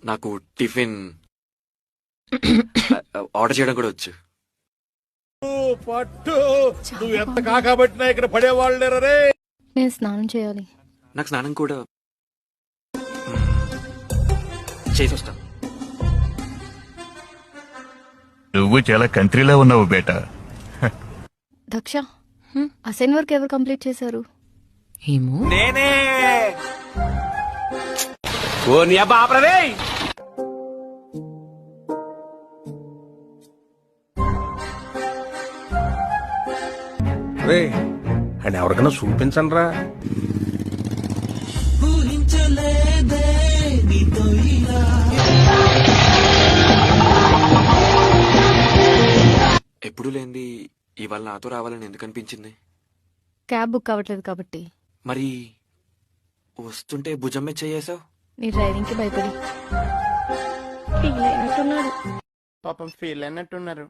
నాకు tiffin order చేయడం కూడా వచ్చు. పట్టు నువ్వు ఎంత కాకబట్టినా ఇక్కడ పడేవాళ్ళు లేరే. నేను స్నానం చేయాలి. నాకు స్నానం కూడా చేసి వస్తా. నువ్వు చాలా కంట్రీలో ఉన్నావు బేటా. దక్ష, అసైన్ వర్క్ ఎవరు కంప్లీట్ చేశారు? ఏమో. నేనే. ఓ నీ అబ్బా ఆపరదే. రే అని ఎవరికైనా చూపించండి రా. ఎప్పుడు లేనిది ఇవాళ నాతో రావాలని ఎందుకు అనిపించింది? క్యాబ్ బుక్ అవ్వట్లేదు కాబట్టి. మరి వస్తుంటే భుజం మీద చేసావు. నీ డ్రైవింగ్ కి భయపడి. పాపం ఫీల్ అయినట్టున్నారు.